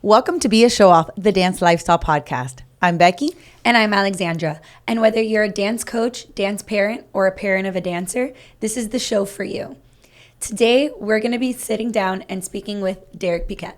Welcome to B.A.Showoff, the Dance Lifestyle Podcast. I'm Becky. And I'm Alexandra. And whether you're a dance coach, dance parent, or a parent of a dancer, this is the show for you. Today, we're going to be sitting down and speaking with Derek Piquette.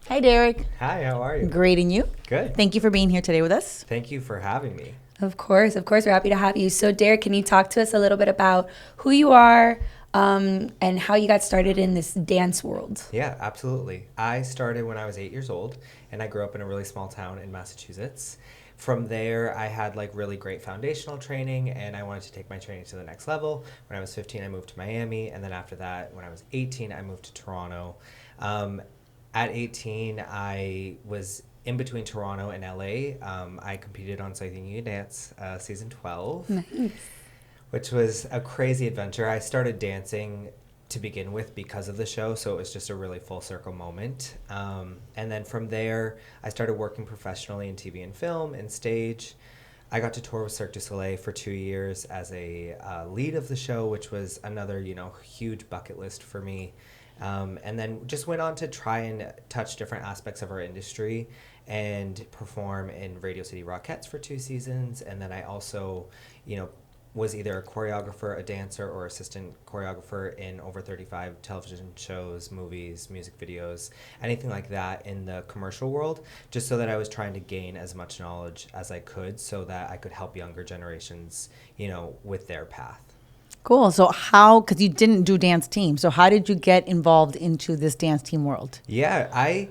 Hi, Derek. Hi, how are you? Great, and you? Good. Thank you for being here today with us. Thank you for having me. Of course, we're happy to have you. So, Derek, can you talk to us a little bit about who you are and how you got started in this dance world? Yeah, absolutely. I started when I was 8 years old, and I grew up in a really small town in Massachusetts. From there, I had really great foundational training, and I wanted to take my training to the next level. When I was 15, I moved to Miami, and then after that, when I was 18, I moved to Toronto. At 18, I was in between Toronto and LA. I competed on SYTYCD Dance season 12. Nice. Which was a crazy adventure. I started dancing to begin with because of the show, so it was just a really full circle moment. And then from there, I started working professionally in TV and film and stage. I got to tour with Cirque du Soleil for 2 years as a lead of the show, which was another, huge bucket list for me. And then just went on to try and touch different aspects of our industry and perform in Radio City Rockettes for 2 seasons. And then I also, was either a choreographer, a dancer, or assistant choreographer in over 35 television shows, movies, music videos, anything like that in the commercial world, just so that I was trying to gain as much knowledge as I could so that I could help younger generations, with their path. Cool. So because you didn't do dance team, so how did you get involved into this dance team world? Yeah,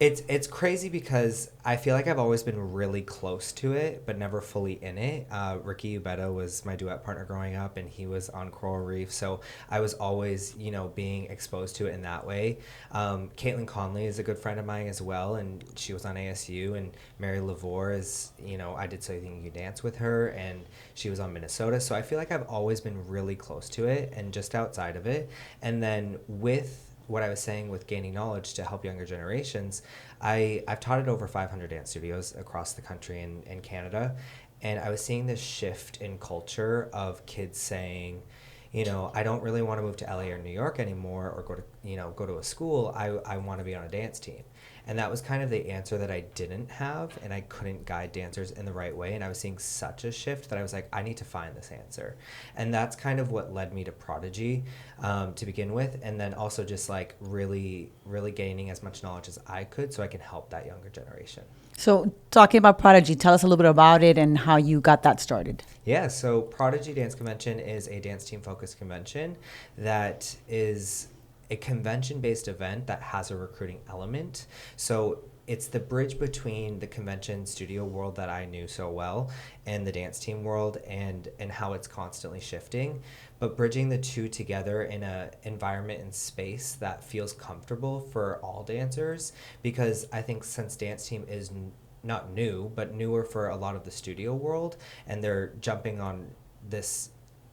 It's crazy because I feel like I've always been really close to it, but never fully in it. Ricky Ubeda was my duet partner growing up, and he was on Coral Reef, so I was always, being exposed to it in that way. Caitlin Conley is a good friend of mine as well, and she was on ASU, and Mary Lavore is, I did SYTYCD Dance with her, and she was on Minnesota, so I feel like I've always been really close to it and just outside of it. And then with what I was saying with gaining knowledge to help younger generations, I've taught at over 500 dance studios across the country and Canada, and I was seeing this shift in culture of kids saying, I don't really want to move to LA or New York anymore or go to a school. I want to be on a dance team. And that was kind of the answer that I didn't have, and I couldn't guide dancers in the right way. And I was seeing such a shift that I was like, I need to find this answer. And that's kind of what led me to Prodigy to begin with. And then also just really, really gaining as much knowledge as I could so I can help that younger generation. So talking about Prodigy, tell us a little bit about it and how you got that started. Yeah, so Prodigy Dance Convention is a dance team focused convention that is a convention-based event that has a recruiting element. So it's the bridge between the convention studio world that I knew so well and the dance team world and how it's constantly shifting, but bridging the two together in an environment and space that feels comfortable for all dancers, because I think since dance team is not new, but newer for a lot of the studio world, and they're jumping on this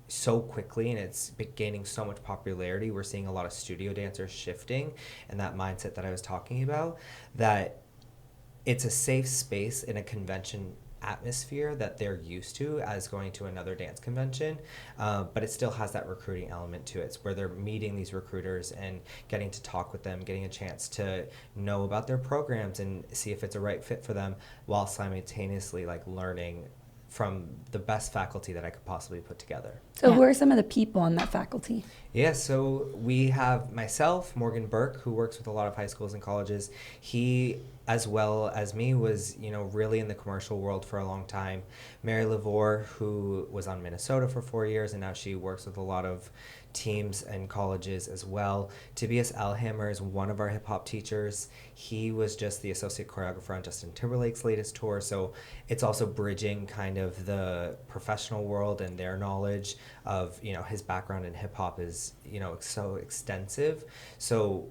so quickly and it's gaining so much popularity. We're seeing a lot of studio dancers shifting and that mindset that I was talking about, that it's a safe space in a convention atmosphere that they're used to as going to another dance convention, but it still has that recruiting element to it. It's where they're meeting these recruiters and getting to talk with them, getting a chance to know about their programs and see if it's a right fit for them, while simultaneously learning from the best faculty that I could possibly put together. So who are some of the people on that faculty? Yeah, so we have myself, Morgan Burke, who works with a lot of high schools and colleges. He, as well as me, was, really in the commercial world for a long time. Mary Lavore, who was on Minnesota for 4 years, and now she works with a lot of teams and colleges as well. Tobias Alhammer is one of our hip-hop teachers. He was just the associate choreographer on Justin Timberlake's latest tour, so it's also bridging kind of the professional world and their knowledge of, his background in hip-hop is, so extensive. So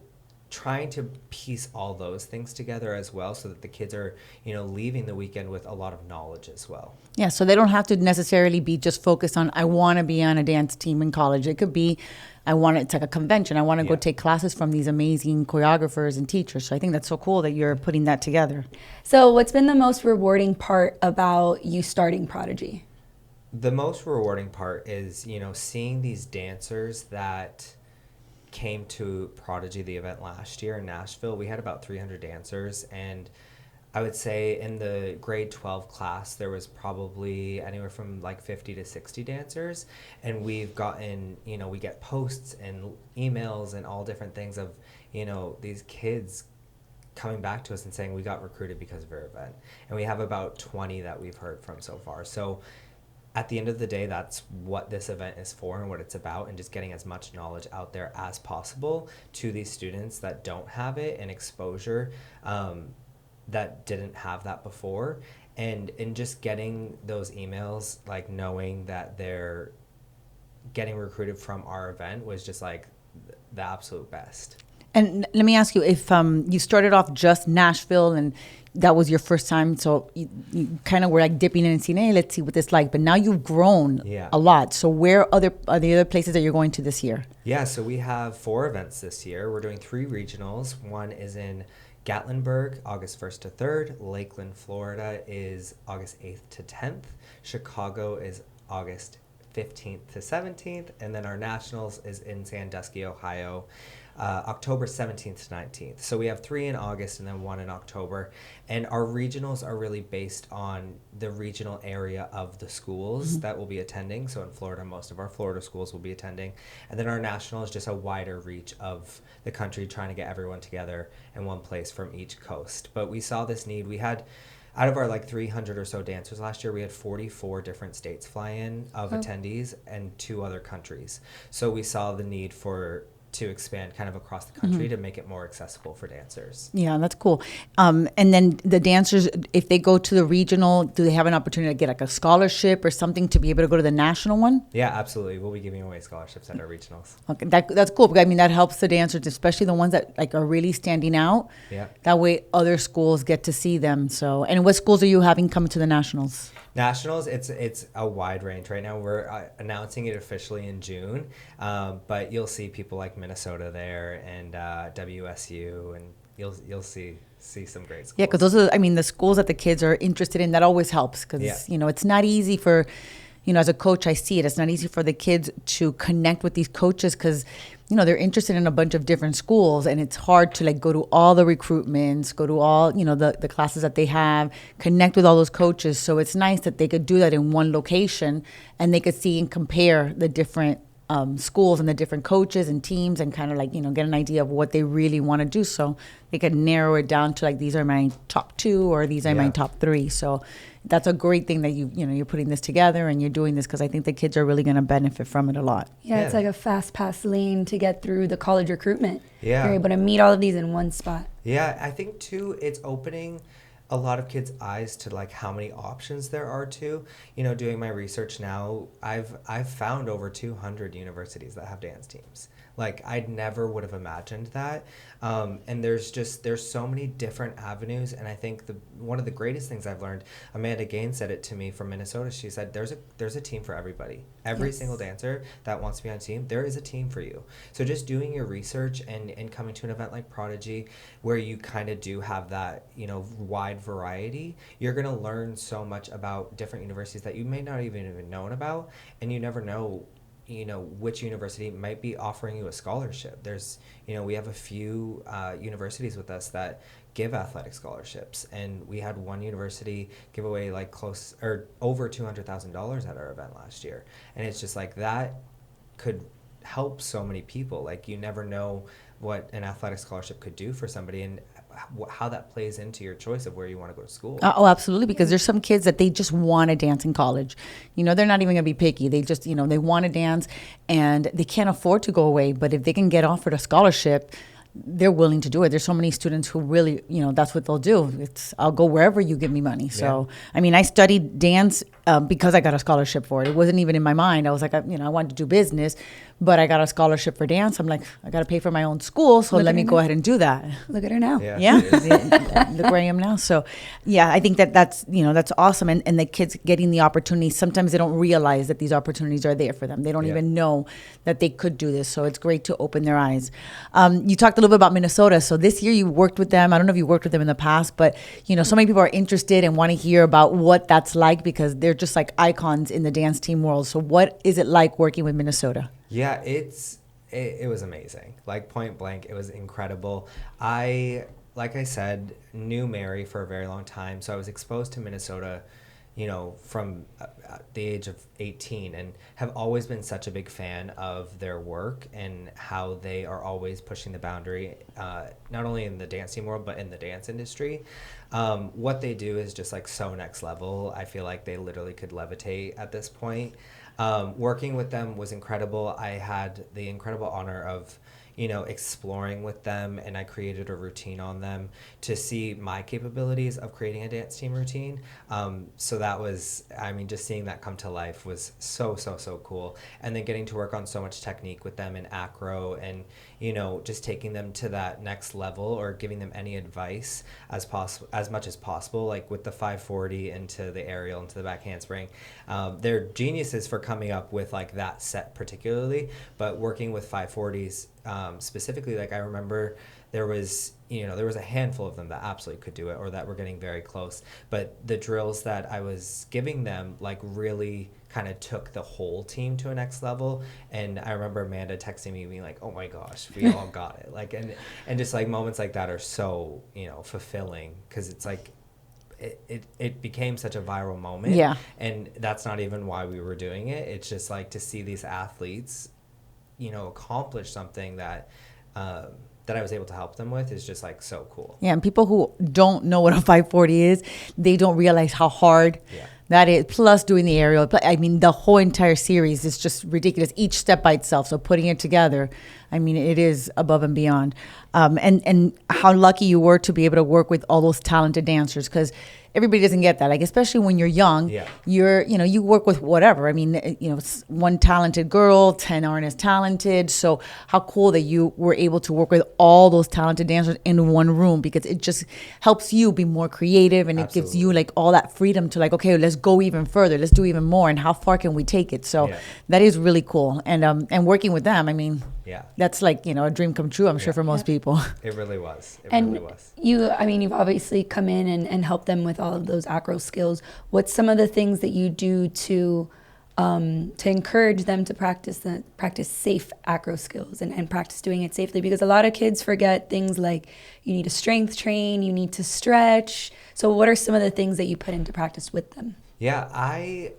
trying to piece all those things together as well, so that the kids are, leaving the weekend with a lot of knowledge as well. Yeah, so they don't have to necessarily be just focused on, I want to be on a dance team in college. It could be, it's like a convention. I want to go take classes from these amazing choreographers and teachers. So I think that's so cool that you're putting that together. So what's been the most rewarding part about you starting Prodigy? The most rewarding part is, seeing these dancers that came to Prodigy, the event last year in Nashville, we had about 300 dancers, and I would say in the grade 12 class, there was probably anywhere from like 50 to 60 dancers. And we've gotten, we get posts and emails and all different things of, these kids coming back to us and saying we got recruited because of our event. And we have about 20 that we've heard from so far. So at the end of the day, that's what this event is for and what it's about, and just getting as much knowledge out there as possible to these students that don't have it, and exposure that didn't have that before, and just getting those emails, like knowing that they're getting recruited from our event was just like the absolute best. And let me ask you, if you started off just Nashville and that was your first time, so you kind of were like dipping in and seeing, hey, let's see what this like. But now you've grown a lot. So where are the other places that you're going to this year? Yeah, so we have 4 events this year. We're doing 3 regionals. One is in Gatlinburg, August 1st to 3rd. Lakeland, Florida is August 8th to 10th. Chicago is August 15th to 17th. And then our nationals is in Sandusky, Ohio, October 17th to 19th. So we have 3 in August and then 1 in October. And our regionals are really based on the regional area of the schools that will be attending. So in Florida, most of our Florida schools will be attending. And then our national is just a wider reach of the country, trying to get everyone together in one place from each coast. But we saw this need. We had, out of our like 300 or so dancers last year, we had 44 different states fly in of attendees and 2 other countries. So we saw the need to expand kind of across the country to make it more accessible for dancers. Yeah, that's cool. And then the dancers, if they go to the regional, do they have an opportunity to get like a scholarship or something to be able to go to the national one? Yeah, absolutely. We'll be giving away scholarships at our regionals. Okay, that's cool. Because I mean, that helps the dancers, especially the ones that like are really standing out. Yeah. That way other schools get to see them. So, and what schools are you having coming to the nationals? Nationals, it's a wide range right now. We're announcing it officially in June, but you'll see people like Minnesota there and WSU, and you'll see some great schools. Yeah, because those are, I mean, the schools that the kids are interested in. That always helps because it's not easy for, as a coach, I see it. It's not easy for the kids to connect with these coaches because they're interested in a bunch of different schools, and it's hard to like go to all the recruitments, go to all, the classes that they have, connect with all those coaches. So it's nice that they could do that in one location, and they could see and compare the different schools and the different coaches and teams, and kind of like, get an idea of what they really want to do. So they could narrow it down to like, these are my top 2 or these are my top 3. So that's a great thing that you're putting this together and you're doing this, because I think the kids are really going to benefit from it a lot. Yeah, it's like a fast pass lane to get through the college recruitment. Yeah. You're able to meet all of these in one spot. Yeah, I think too, it's opening a lot of kids' eyes to like how many options there are too. Doing my research now, I've found over 200 universities that have dance teams. Like, I never would have imagined that. And there's so many different avenues. And I think one of the greatest things I've learned, Amanda Gaines said it to me from Minnesota. She said, there's a team for everybody. Every single dancer that wants to be on a team, there is a team for you. So just doing your research and coming to an event like Prodigy, where you kind of do have that, wide variety, you're going to learn so much about different universities that you may not even known about. And you never know, which university might be offering you a scholarship. There's, we have a few universities with us that give athletic scholarships, and we had one university give away like close or over $200,000 at our event last year. And it's just like, that could help so many people. Like, you never know what an athletic scholarship could do for somebody, and how that plays into your choice of where you want to go to school. Oh, absolutely. Because there's some kids that they just want to dance in college. They're not even going to be picky. They just, they want to dance and they can't afford to go away. But if they can get offered a scholarship, they're willing to do it. There's so many students who really, that's what they'll do. I'll go wherever you give me money. So, I mean, I studied dance because I got a scholarship for it. It wasn't even in my mind. I was like, I wanted to do business, but I got a scholarship for dance. I'm like, I got to pay for my own school, so let me go ahead and do that. Look at her now. Yeah. Look where I am now. So, yeah, I think that's awesome. And the kids getting the opportunity, sometimes they don't realize that these opportunities are there for them. They don't even know that they could do this. So it's great to open their eyes. You talked a little bit about Minnesota. So this year you worked with them. I don't know if you worked with them in the past, but, so many people are interested and want to hear about what that's like, because they're just like icons in the dance team world. So what is it like working with Minnesota? Yeah, it's it was amazing. Like point blank, it was incredible. Like I said, knew Mary for a very long time. So I was exposed to Minnesota, from the age of 18, and have always been such a big fan of their work and how they are always pushing the boundary, not only in the dance team world, but in the dance industry. What they do is just like so next level. I feel like they literally could levitate at this point. Working with them was incredible. I had the incredible honor of exploring with them, and I created a routine on them to see my capabilities of creating a dance team routine. So that was, just seeing that come to life was so cool. And then getting to work on so much technique with them in acro, and, just taking them to that next level, or giving them any advice as much as possible, like with the 540 into the aerial, into the back handspring. They're geniuses for coming up with like that set particularly, but working with 540s, specifically, like I remember there was a handful of them that absolutely could do it, or that were getting very close, but the drills that I was giving them like really kind of took the whole team to a next level. And I remember Amanda texting me being like, oh my gosh, we all got it. Like, and just like moments like that are so fulfilling, because it's like it became such a viral moment. Yeah. And that's not even why we were doing it. It's just like to see these athletes accomplish something that I was able to help them with is just like so cool. Yeah, and people who don't know what a 540 is, they don't realize how hard that is. Plus doing the aerial, the whole entire series is just ridiculous. Each step by itself. So putting it together, it is above and beyond. And how lucky you were to be able to work with all those talented dancers, because everybody doesn't get that. Like, especially when you're young, you work with whatever. One talented girl, 10 aren't as talented. So how cool that you were able to work with all those talented dancers in one room, because it just helps you be more creative, and it gives you like all that freedom to like, okay, let's go even further. Let's do even more. And how far can we take it? So that is really cool. And working with them, that's like, a dream come true, I'm sure, for most people. It really was. You've obviously come in and helped them with all of those acro skills. What's some of the things that you do to encourage them to practice safe acro skills and practice doing it safely? Because a lot of kids forget things like you need to strength train, you need to stretch. So what are some of the things that you put into practice with them? Yeah, I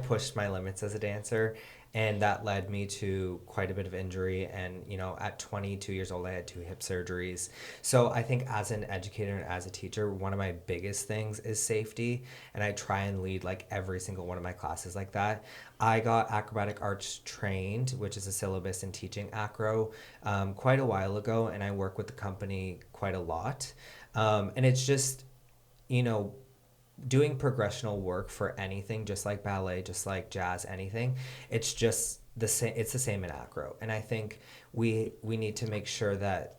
pushed my limits as a dancer, and that led me to quite a bit of injury. And, at 22 years old, I had 2 hip surgeries. So I think as an educator and as a teacher, one of my biggest things is safety. And I try and lead like every single one of my classes like that. I got acrobatic arts trained, which is a syllabus in teaching acro, quite a while ago. And I work with the company quite a lot. And it's just, doing progressional work for anything, just like ballet, just like jazz, anything, it's just the same. It's the same in acro. And I think we need to make sure that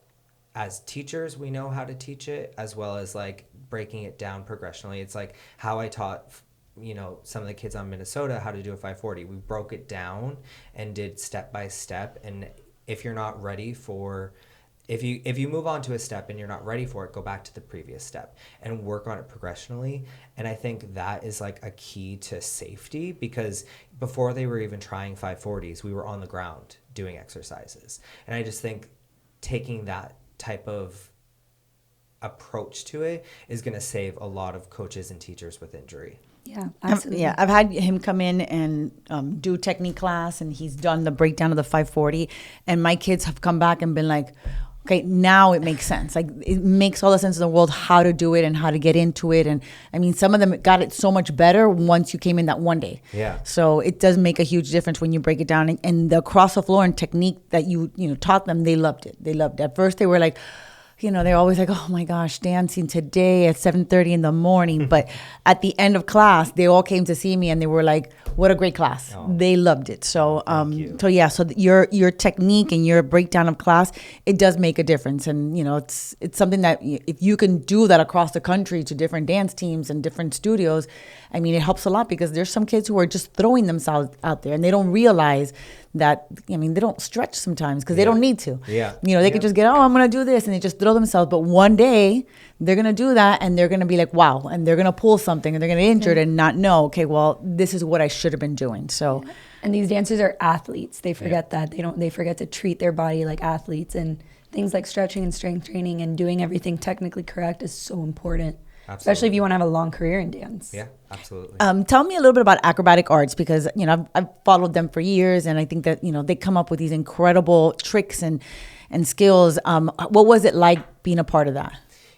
as teachers, we know how to teach it, as well as like breaking it down progressionally. It's like how I taught some of the kids on Minnesota how to do a 540. We broke it down and did step by step. And if you're not ready for If you move on to a step and you're not ready for it, go back to the previous step and work on it progressionally. And I think that is like a key to safety, because before they were even trying 540s, we were on the ground doing exercises. And I just think taking that type of approach to it is going to save a lot of coaches and teachers with injury. Yeah, absolutely. I've had him come in and do technique class, and he's done the breakdown of the 540. And my kids have come back and been like, okay, now it makes sense. Like, it makes all the sense in the world how to do it and how to get into it. And some of them got it so much better once you came in that one day. Yeah. So it does make a huge difference when you break it down. And the across the floor and technique that you taught them, they loved it. They loved it. At first they were like, they're always like, oh my gosh, dancing today at 7:30 in the morning. But at the end of class, they all came to see me and they were like, what a great class. Oh. They loved it. So, so your technique and your breakdown of class, it does make a difference. And, it's something that if you can do that across the country to different dance teams and different studios, it helps a lot, because there's some kids who are just throwing themselves out there and they don't realize that, I mean, they don't stretch sometimes because they don't need to. Yeah. You know, they could just get, I'm going to do this, and they just throw themselves. But one day they're going to do that, and they're going to be like, wow, and they're going to pull something, and they're going to get injured and not know, okay, well, this is what I should have been doing. So, and these dancers are athletes. They forget that. They forget to treat their body like athletes, and things like stretching and strength training and doing everything technically correct is so important. Absolutely. Especially if you want to have a long career in dance. Yeah, absolutely. Tell me a little bit about acrobatic arts, because, you know, I've followed them for years, and I think that, you know, they come up with these incredible tricks and skills. What was it like being a part of that?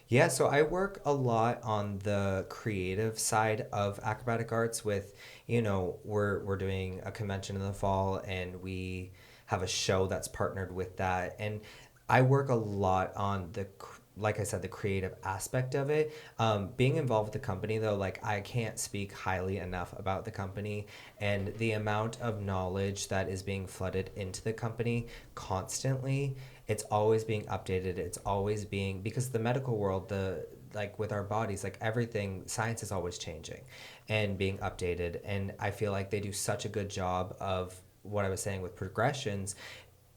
Yeah, so I work a lot on the creative side of acrobatic arts with, you know, we're doing a convention in the fall, and we have a show that's partnered with that. And I work a lot on like I said, the creative aspect of it. Being involved with the company, though, like, I can't speak highly enough about the company and the amount of knowledge that is being flooded into the company constantly. It's always being updated. It's always being, because the medical world, like with our bodies, like everything, science is always changing and being updated. And I feel like they do such a good job of what I was saying with progressions.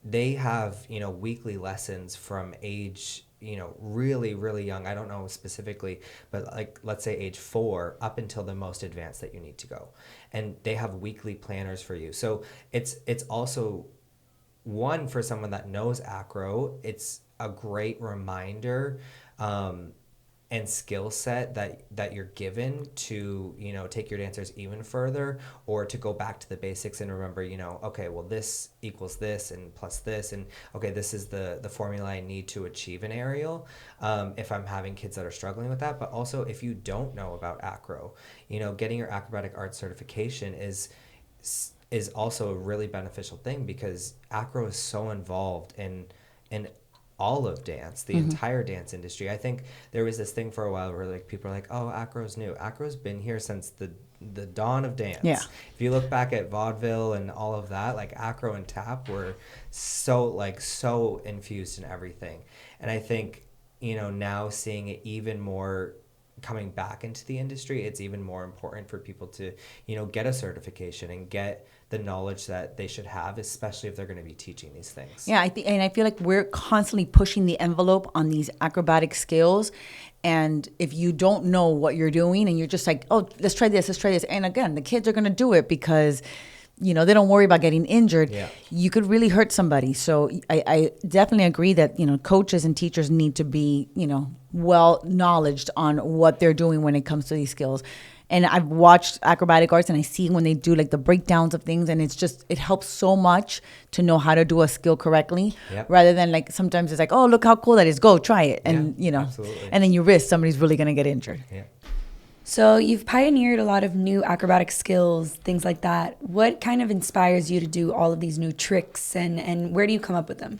They have, you know, weekly lessons from age, you know, really, really young. I don't know specifically, but like, let's say age 4 up until the most advanced that you need to go. And they have weekly planners for you. So it's also one, for someone that knows acro, it's a great reminder and skill set that you're given to, you know, take your dancers even further, or to go back to the basics and remember, you know, okay, well, this equals this and plus this, and okay, this is the formula I need to achieve an aerial, if I'm having kids that are struggling with that. But also, if you don't know about acro, you know, getting your acrobatic arts certification is also a really beneficial thing, because acro is so involved in all of dance, the entire dance industry. I think there was this thing for a while where, like, people are like, oh, acro's new. Acro's been here since the dawn of dance. Yeah. If you look back at vaudeville and all of that, like, acro and tap were so infused in everything. And I think, you know, now seeing it even more coming back into the industry, it's even more important for people to, you know, get a certification and get the knowledge that they should have, especially if they're going to be teaching these things. Yeah, I feel like we're constantly pushing the envelope on these acrobatic skills. And if you don't know what you're doing and you're just like, oh, let's try this. And again, the kids are going to do it because, you know, they don't worry about getting injured. Yeah. You could really hurt somebody. So I definitely agree that, you know, coaches and teachers need to be, you know, well knowledged on what they're doing when it comes to these skills. And I've watched acrobatic arts, and I see when they do like the breakdowns of things, and it helps so much to know how to do a skill correctly, rather than, like, sometimes it's like, oh, look how cool that is, go try it. And, you know, absolutely. And then you risk somebody's really going to get injured. Yeah. So you've pioneered a lot of new acrobatic skills, things like that. What kind of inspires you to do all of these new tricks, and where do you come up with them?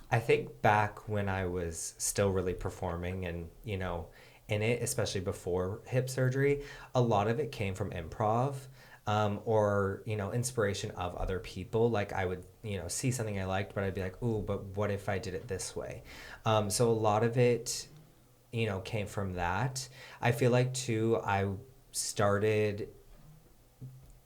I think back when I was still really performing and, you know, in it, especially before hip surgery, a lot of it came from improv, or, you know, inspiration of other people. Like, I would, you know, see something I liked, but I'd be like, ooh, but what if I did it this way? So a lot of it, you know, came from that. I feel like, too, I started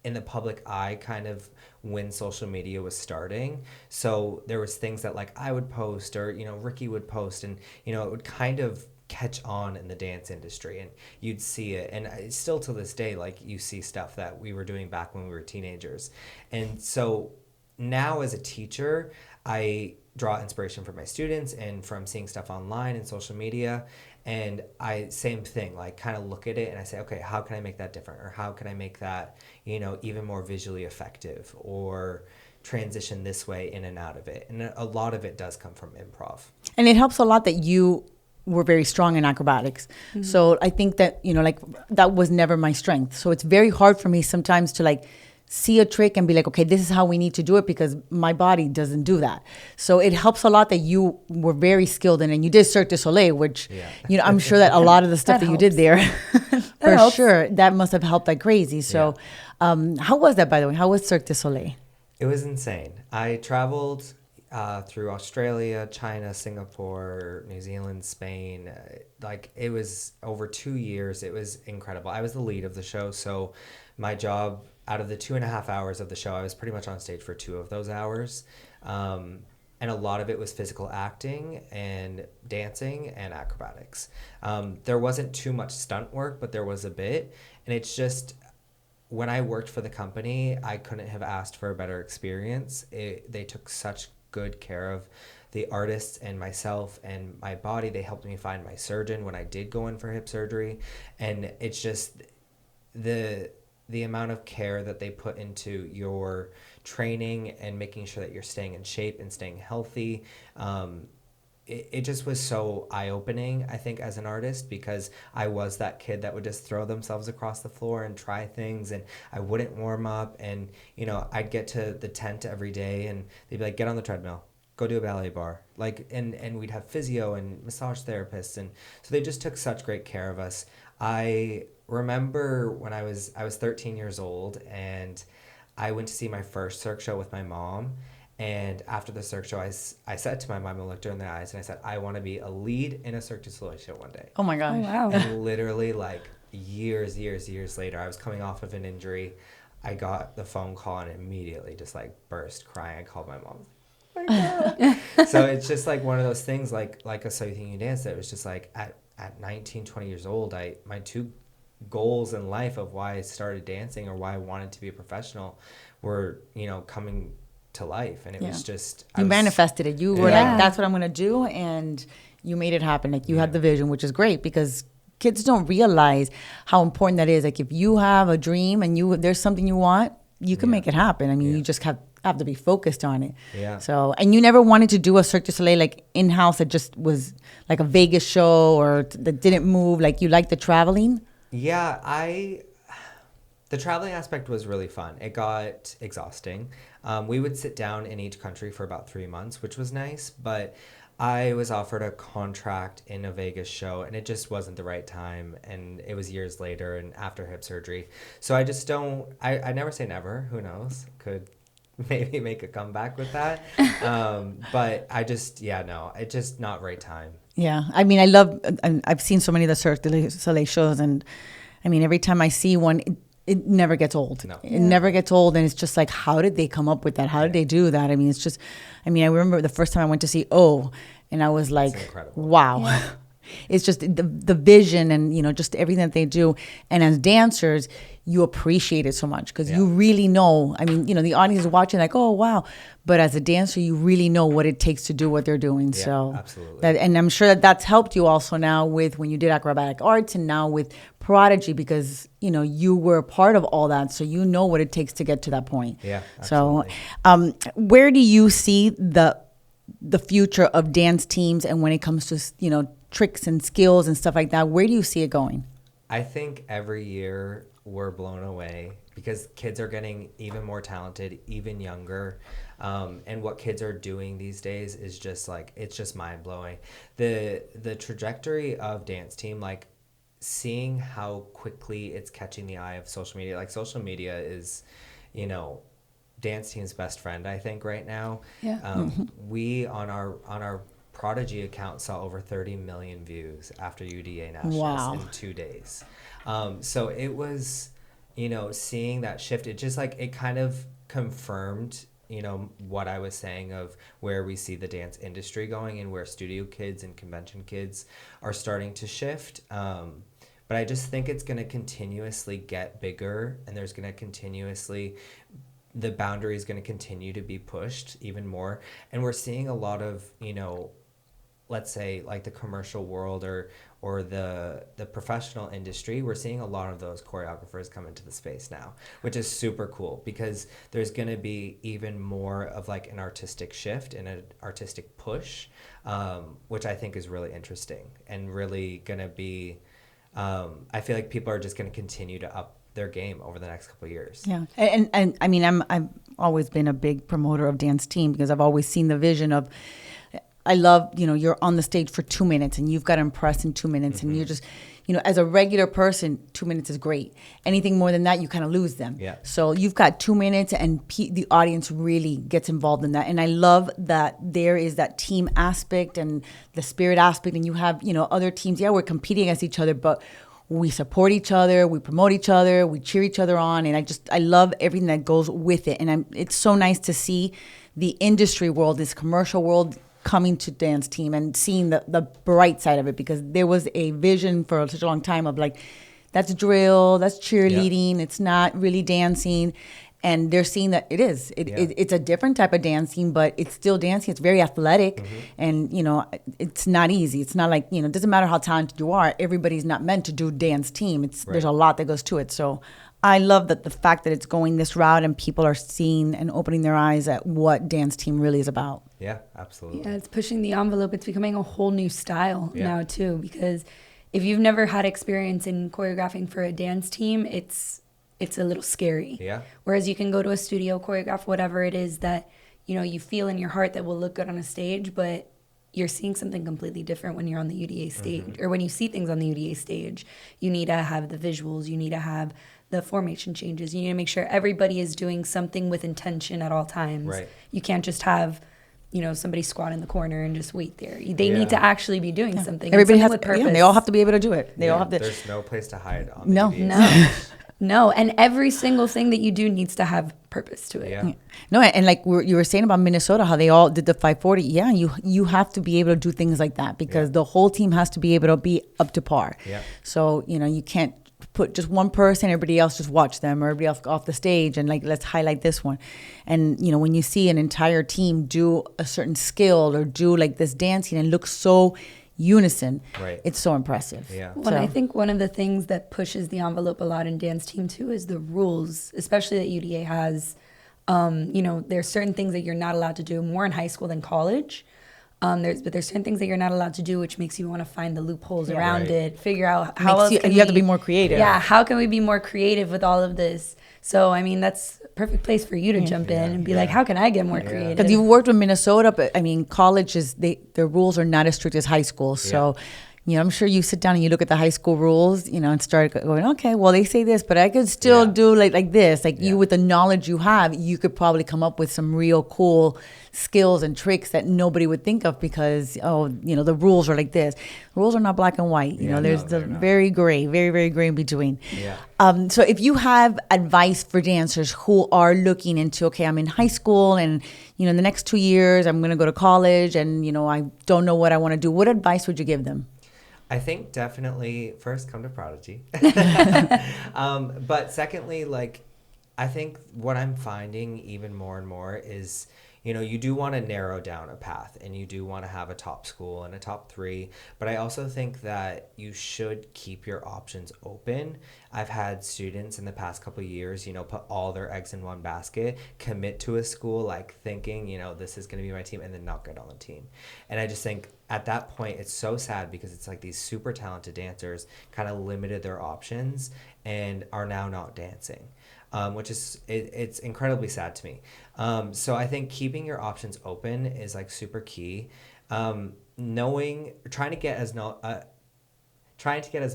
in the public eye kind of when social media was starting. So there was things that, like, I would post, or, you know, Ricky would post, and, you know, it would kind of catch on in the dance industry, and you'd see it. And still to this day, like, you see stuff that we were doing back when we were teenagers. And so now, as a teacher, I draw inspiration from my students and from seeing stuff online and social media. And same thing, like, kind of look at it and I say, okay, how can I make that different? Or how can I make that, you know, even more visually effective, or transition this way in and out of it? And a lot of it does come from improv. And it helps a lot that you were very strong in acrobatics. Mm-hmm. So I think that, you know, like, that was never my strength. So it's very hard for me sometimes to, like, see a trick and be like, okay, this is how we need to do it, because my body doesn't do that. So it helps a lot that you were very skilled in, and you did Cirque du Soleil, which, you know, I'm sure that a lot of the stuff that you did there, for sure, that must have helped like crazy. So how was that, by the way? How was Cirque du Soleil? It was insane. I traveled through Australia, China, Singapore, New Zealand, Spain. Like, it was over 2 years. It was incredible. I was the lead of the show, so my job out of the 2.5 hours of the show, I was pretty much on stage for 2 of those hours. And a lot of it was physical acting and dancing and acrobatics. There wasn't too much stunt work, but there was a bit. And it's just, when I worked for the company, I couldn't have asked for a better experience. They took such good care of the artists and myself and my body. They helped me find my surgeon when I did go in for hip surgery. And it's just the amount of care that they put into your training and making sure that you're staying in shape and staying healthy. It just was so eye-opening, I think, as an artist, because I was that kid that would just throw themselves across the floor and try things, and I wouldn't warm up. And, you know, I'd get to the tent every day and they'd be like, get on the treadmill, go do a ballet bar. Like, and we'd have physio and massage therapists. And so they just took such great care of us. I remember when I was 13 years old, and I went to see my first Cirque show with my mom. And after the Cirque show, I said to my mom, and looked her in the eyes, and I said, I want to be a lead in a Cirque du Soleil show one day. Oh my gosh. Oh, wow. And literally, like, years later, I was coming off of an injury. I got the phone call and immediately just, like, burst crying. I called my mom. Oh my God. So it's just, like, one of those things, like a So You Think You Can Dance, that it was just, like, at 19, 20 years old, my 2 goals in life of why I started dancing or why I wanted to be a professional were, you know, coming to life. And it was just, you manifested it. You were like, that's what I'm going to do. And you made it happen. Like, you had the vision, which is great, because kids don't realize how important that is. Like, if you have a dream and there's something you want, you can make it happen. I mean, you just have to be focused on it. Yeah. So, and you never wanted to do a Cirque du Soleil, like, in-house, that just was like a Vegas show, or that didn't move. Like, you liked the traveling? Yeah, the traveling aspect was really fun. It got exhausting. We would sit down in each country for about 3 months, which was nice, but I was offered a contract in a Vegas show, and it just wasn't the right time, and it was years later and after hip surgery. So I just I never say never. Who knows? Could maybe make a comeback with that. But I just, it's just not right time. Yeah. I mean, I've seen so many of the Cirque du Soleil shows, and I mean, every time I see one, it never gets old. No. It never gets old. And it's just like, how did they come up with that? How did they do that? I mean, it's just, I remember the first time I went to see and I was like, wow. Yeah. It's just the vision and, you know, just everything that they do. And as dancers, you appreciate it so much, because you really know, I mean, you know, the audience is watching like, oh, wow. But as a dancer, you really know what it takes to do what they're doing. Yeah, so absolutely. And I'm sure that's helped you also now with when you did acrobatic arts and now with Prodigy, because, you know, you were a part of all that. So you know what it takes to get to that point. Yeah, absolutely. So where do you see the future of dance teams, and when it comes to, you know, tricks and skills and stuff like that, where do you see it going? I think every year we're blown away, because kids are getting even more talented, even younger. And what kids are doing these days is just like, it's just mind blowing. The trajectory of dance team, like seeing how quickly it's catching the eye of social media. Like, social media is, you know, dance team's best friend, I think, right now. Yeah. We on our Prodigy account saw over 30 million views after UDA Nationals in 2 days. So it was, you know, seeing that shift, it just like, it kind of confirmed, you know, what I was saying of where we see the dance industry going and where studio kids and convention kids are starting to shift. But I just think it's going to continuously get bigger, and there's going to continuously, the boundary is going to continue to be pushed even more. And we're seeing a lot of, you know, let's say like the commercial world or the professional industry, we're seeing a lot of those choreographers come into the space now, which is super cool, because there's going to be even more of like an artistic shift and an artistic push, which I think is really interesting and really going to be, I feel like people are just going to continue to up their game over the next couple of years. Yeah. And I mean, I've always been a big promoter of dance team, because I've always seen the vision of, I love, you know, you're on the stage for 2 minutes and you've got to impress in 2 minutes, and you're just, you know, as a regular person, 2 minutes is great. Anything more than that, you kind of lose them. Yeah. So you've got 2 minutes, and the audience really gets involved in that. And I love that there is that team aspect and the spirit aspect, and you have, you know, other teams. Yeah, we're competing against each other, but we support each other, we promote each other, we cheer each other on, and I love everything that goes with it. And it's so nice to see the industry world, this commercial world, coming to dance team and seeing the bright side of it, because there was a vision for such a long time of like, that's drill, that's cheerleading, it's not really dancing. And they're seeing that it's a different type of dancing, but it's still dancing. It's very athletic, and it's not easy. It's not like, it doesn't matter how talented you are. Everybody's not meant to do dance team. There's a lot that goes to it. So I love that the fact that it's going this route and people are seeing and opening their eyes at what dance team really is about. Yeah, absolutely. Yeah, it's pushing the envelope. It's becoming a whole new style now too, because if you've never had experience in choreographing for a dance team, it's a little scary. Yeah. Whereas you can go to a studio, choreograph whatever it is that, you feel in your heart that will look good on a stage, but you're seeing something completely different when you're on the UDA stage, or when you see things on the UDA stage. You need to have the visuals, you need to have the formation changes, you need to make sure everybody is doing something with intention at all times. Right. You can't just have somebody squat in the corner and just wait there. They need to actually be doing something. Everybody has with purpose. They all have to be able to do it. They all have to. There's no place to hide on the UDA. No, and every single thing that you do needs to have purpose to it. Yeah. No, and like you were saying about Minnesota, how they all did the 540. Yeah, you have to be able to do things like that, because the whole team has to be able to be up to par. Yeah. So, you can't put just one person, everybody else just watch them, or everybody else off the stage and like, let's highlight this one. And, when you see an entire team do a certain skill or do like this dancing and look so unison, it's so impressive. Well, I think one of the things that pushes the envelope a lot in dance team too is the rules, especially that UDA has. There's certain things that you're not allowed to do, more in high school than college. There's certain things that you're not allowed to do, which makes you want to find the loopholes around it, figure out how else you have to be more creative. Yeah, how can we be more creative with all of this? So, that's a perfect place for you to jump in and be like, how can I get more creative? Because you've worked with Minnesota, but college their rules are not as strict as high school. So, I'm sure you sit down and you look at the high school rules, and start going, okay, well, they say this, but I could still do like this. Like you, with the knowledge you have, you could probably come up with some real cool skills and tricks that nobody would think of, because, the rules are like this. Rules are not black and white. There's very gray, very, very gray in between. Yeah. So if you have advice for dancers who are looking into, okay, I'm in high school and, in the next 2 years, I'm going to go to college and, I don't know what I want to do, what advice would you give them? I think definitely first come to Prodigy. But secondly, I think what I'm finding even more and more is, you do want to narrow down a path, and you do want to have a top school and a top 3. But I also think that you should keep your options open. I've had students in the past couple of years, put all their eggs in one basket, commit to a school, thinking, this is going to be my team, and then not get on the team. And I just think at that point, it's so sad, because it's like these super talented dancers kind of limited their options and are now not dancing. Which is, it's incredibly sad to me. So I think keeping your options open is super key. Trying to get as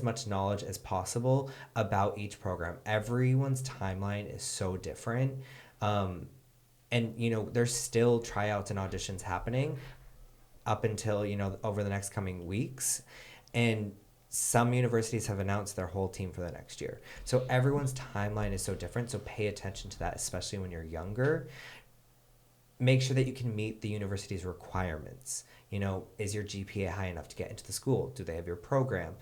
much knowledge as possible about each program. Everyone's timeline is so different. And there's still tryouts and auditions happening up until, over the next coming weeks. And some universities have announced their whole team for the next year. So everyone's timeline is so different. So pay attention to that, especially when you're younger. Make sure that you can meet the university's requirements. Is your GPA high enough to get into the school? Do they have your program?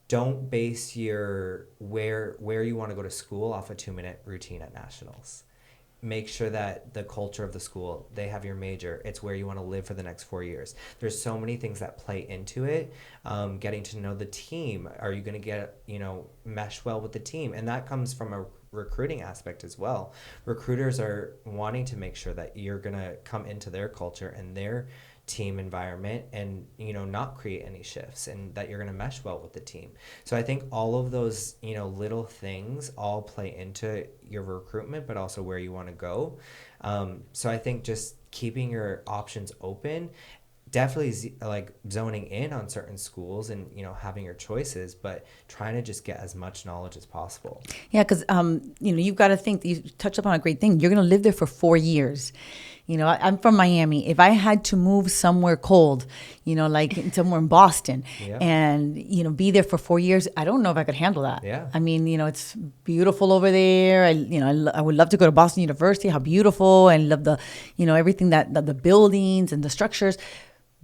Don't base your where you want to go to school off a 2-minute routine at nationals. Make sure that the culture of the school, they have your major, it's where you want to live for the next 4 years. There's so many things that play into it. Getting to know the team. Are you going to get, mesh well with the team? And that comes from a recruiting aspect as well. Recruiters are wanting to make sure that you're going to come into their culture and their team environment and, not create any shifts, and that you're going to mesh well with the team. So I think all of those, little things all play into your recruitment, but also where you want to go. So I think just keeping your options open, definitely zoning in on certain schools and, having your choices, but trying to just get as much knowledge as possible. Yeah, because, you've got to think, you touched upon a great thing. You're going to live there for 4 years. You know, I'm from Miami. If I had to move somewhere cold, you know, like somewhere in Boston, Yeah. and, you know, be there for 4 years, I don't know if I could handle that. Yeah. I mean, you know, it's beautiful over there. I would love to go to Boston University. How beautiful. And love the, you know, everything the buildings and the structures.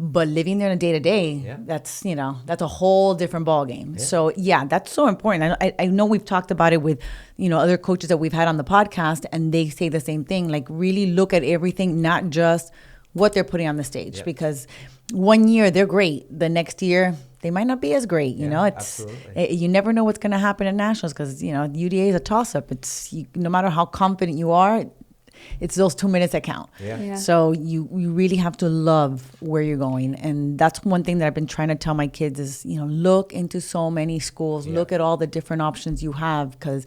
But living there on a day to day, that's, you know, that's a whole different ballgame. Yeah. So yeah, that's so important. I know we've talked about it with, you know, other coaches that we've had on the podcast, and they say the same thing. Like, really look at everything, not just what they're putting on the stage, because one year they're great, the next year they might not be as great. You know, it's you never know what's going to happen at nationals, because, you know, UDA is a toss up. It's no matter how confident you are, it's those 2 minutes that count. Yeah. So you really have to love where you're going. And that's one thing that I've been trying to tell my kids is, you know, look into so many schools, look at all the different options you have, because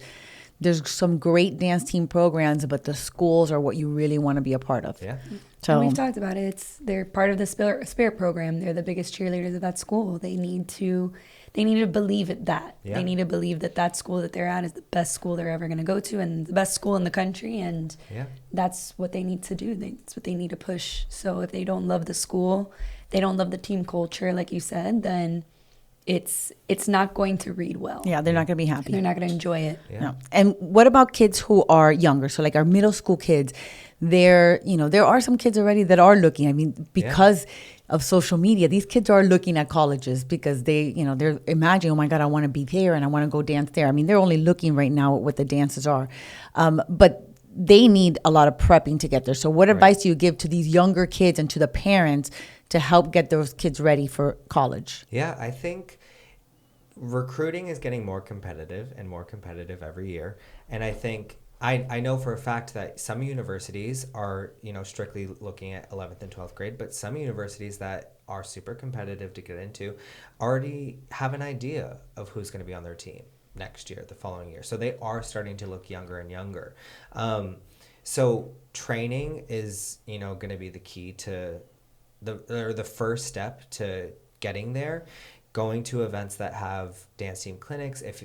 there's some great dance team programs, but the schools are what you really want to be a part of. Yeah. So and we've talked about it. They're part of the Spirit program. They're the biggest cheerleaders of that school. They need to believe that. Yeah. They need to believe that school that they're at is the best school they're ever going to go to, and the best school in the country. And that's what they need to do. That's what they need to push. So if they don't love the school, they don't love the team culture, like you said, then it's not going to read well. Yeah, they're not going to be happy. They're not going to enjoy it. Yeah. No. And what about kids who are younger? So like our middle school kids, there are some kids already that are looking. I mean, because of social media, these kids are looking at colleges because they're imagining, oh my God, I want to be there and I want to go dance there. I mean, they're only looking right now at what the dances are. But they need a lot of prepping to get there. So what advice do you give to these younger kids and to the parents to help get those kids ready for college? Yeah, I think recruiting is getting more competitive every year. And I think I know for a fact that some universities are, you know, strictly looking at 11th and 12th grade, but some universities that are super competitive to get into already have an idea of who's going to be on their team next year, the following year. So they are starting to look younger and younger. So training is, you know, going to be the key to the first step to getting there. Going to events that have dance team clinics, if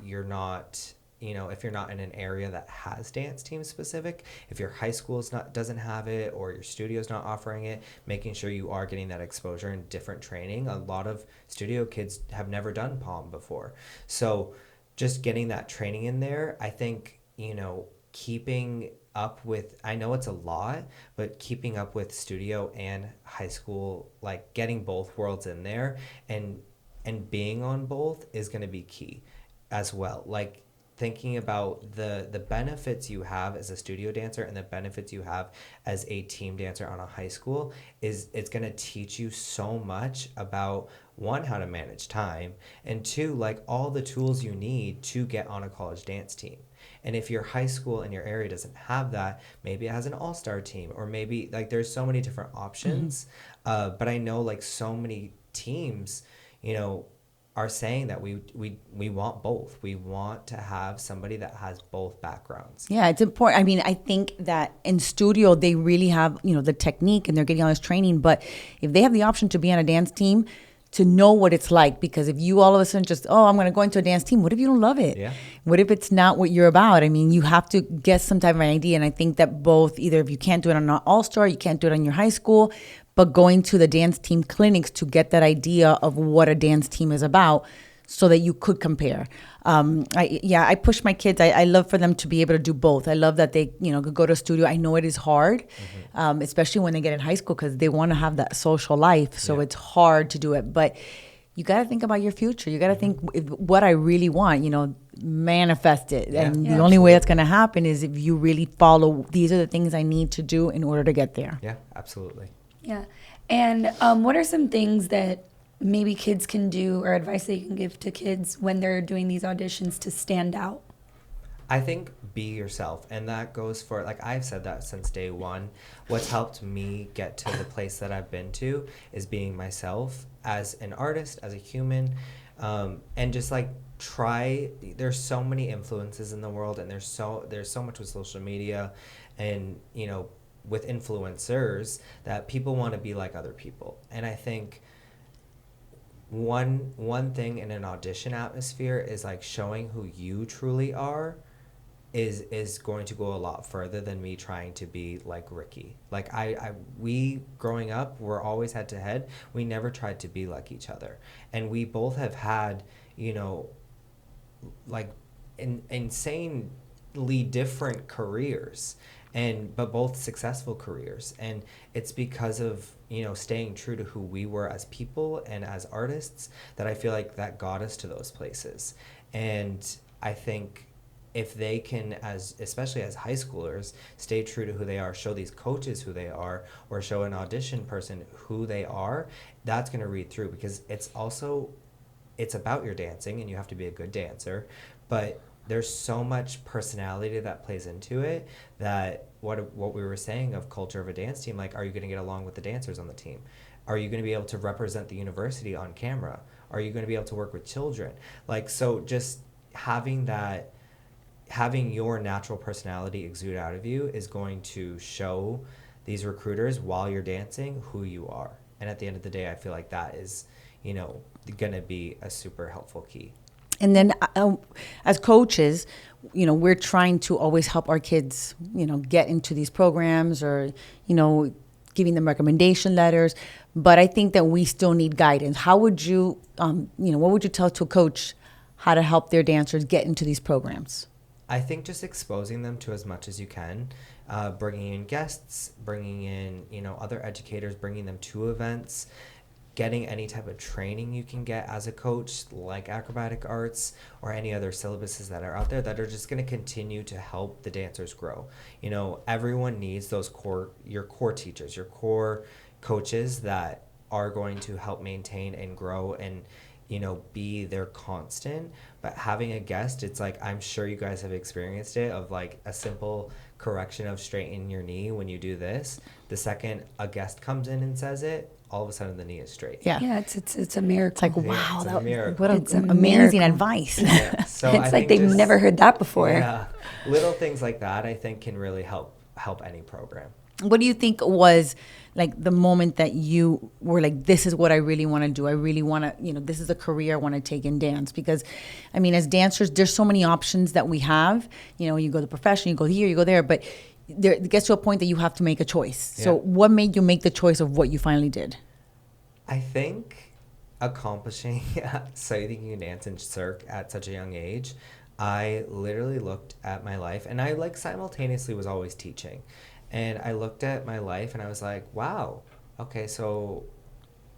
you're not, you know, if you're not in an area that has dance team specific, if your high school doesn't have it or your studio's not offering it, making sure you are getting that exposure and different training. A lot of studio kids have never done POM before. So just getting that training in there, I think, you know, keeping up with, I know it's a lot, but keeping up with studio and high school, like getting both worlds in there and being on both is going to be key as well. Like thinking about the benefits you have as a studio dancer and the benefits you have as a team dancer on a high school it's going to teach you so much about, one, how to manage time, and two, like all the tools you need to get on a college dance team. And if your high school in your area doesn't have that, maybe it has an all-star team, or maybe like there's so many different options. But I know like so many teams, you know, are saying that we want both. We want to have somebody that has both backgrounds. Yeah, it's important. I mean, I think that in studio, they really have, you know, the technique and they're getting all this training. But if they have the option to be on a dance team, to know what it's like, because if you all of a sudden just, I'm going to go into a dance team, what if you don't love it? Yeah. What if it's not what you're about? I mean, you have to get some type of idea. And I think that both, either if you can't do it on an all-star, you can't do it on your high school, but going to the dance team clinics to get that idea of what a dance team is about so that you could compare. I push my kids. I love for them to be able to do both. I love that they, you know, could go to a studio. I know it is hard, especially when they get in high school, because they want to have that social life. So it's hard to do it. But you got to think about your future. You got to think what I really want, you know, manifest it. Yeah. And Yeah, the only way that's going to happen is if you really follow, these are the things I need to do in order to get there. Yeah, absolutely. Yeah. And what are some things that maybe kids can do, or advice that you can give to kids when they're doing these auditions to stand out? I think be yourself. And that goes for, like I've said that since day one. What's helped me get to the place that I've been to is being myself as an artist, as a human, and just like there's so many influences in the world, and there's so much with social media and, you know, with influencers, that people want to be like other people. And I think one thing in an audition atmosphere is like showing who you truly are is going to go a lot further than me trying to be like Ricky. Like we growing up, we're always head to head. We never tried to be like each other, and we both have had, you know, like insanely different careers, but both successful careers, and it's because of, you know, staying true to who we were as people and as artists that I feel like that got us to those places. And I think if they can, especially as high schoolers, stay true to who they are, show these coaches who they are, or show an audition person who they are, that's going to read through, because it's about your dancing, and you have to be a good dancer, but there's so much personality that plays into it, that what we were saying of culture of a dance team, like, are you going to get along with the dancers on the team? Are you going to be able to represent the university on camera? Are you going to be able to work with children? Like, so just having your natural personality exude out of you is going to show these recruiters while you're dancing who you are. And at the end of the day, I feel like that is, you know, going to be a super helpful key. And then as coaches, you know, we're trying to always help our kids, you know, get into these programs, or, you know, giving them recommendation letters. But I think that we still need guidance. How would you, you know, what would you tell to a coach how to help their dancers get into these programs? I think just exposing them to as much as you can, bringing in guests, bringing in, you know, other educators, bringing them to events, getting any type of training you can get as a coach, like acrobatic arts or any other syllabuses that are out there that are just going to continue to help the dancers grow. You know, everyone needs those your core teachers, your core coaches that are going to help maintain and grow and, you know, be their constant. But having a guest, it's like, I'm sure you guys have experienced it, of like a simple correction of straighten your knee when you do this. The second a guest comes in and says it, all of a sudden the knee is straight. Yeah, it's a miracle. It's like, wow, yeah, it's a miracle. what It's amazing miracle. advice. Yeah. So It's I like think they've never heard that before. Yeah, little things like that, I think, can really help any program. What do you think was like the moment that you were like, this is what I really want to do? I really want to, you know, this is a career I want to take in dance. Because, I mean, as dancers, there's so many options that we have. You know, you go to the profession, you go here, you go there, but it gets to a point that you have to make a choice. Yeah. So what made you make the choice of what you finally did? I think accomplishing SYTYCD Dance in Cirque at such a young age, I literally looked at my life, and I like simultaneously was always teaching. And I looked at my life and I was like, wow, okay, so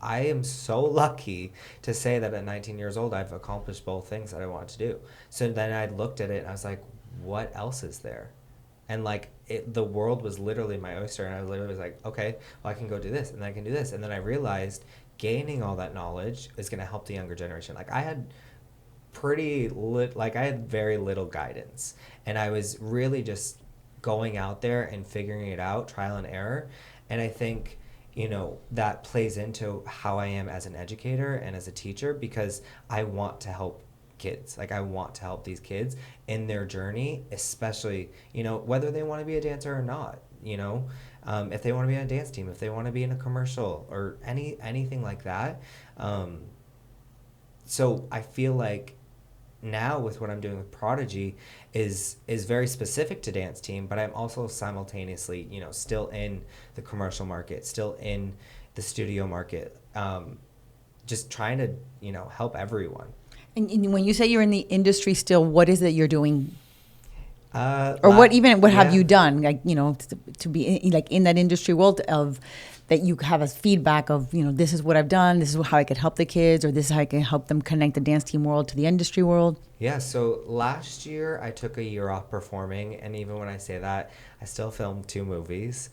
I am so lucky to say that at 19 years old, I've accomplished both things that I wanted to do. So then I looked at it and I was like, what else is there? And like the world was literally my oyster, and I literally was like, okay, well, I can go do this, and then I can do this. And then I realized gaining all that knowledge is going to help the younger generation. Like I had I had very little guidance, and I was really just going out there and figuring it out, trial and error. And I think, you know, that plays into how I am as an educator and as a teacher, because I want to help kids. Like I want to help these kids in their journey, especially, you know, whether they want to be a dancer or not, you know, if they want to be on a dance team, if they want to be in a commercial or anything like that. So I feel like now with what I'm doing with Prodigy is very specific to dance team, but I'm also simultaneously, you know, still in the commercial market, still in the studio market, just trying to, you know, help everyone. And when you say you're in the industry still, what is it you're doing? Or what have you done? Like, you know, to be in that industry world of that you have as feedback of, you know, this is what I've done, this is how I could help the kids, or this is how I can help them connect the dance team world to the industry world? Yeah, so last year I took a year off performing, and even when I say that, I still filmed 2 movies,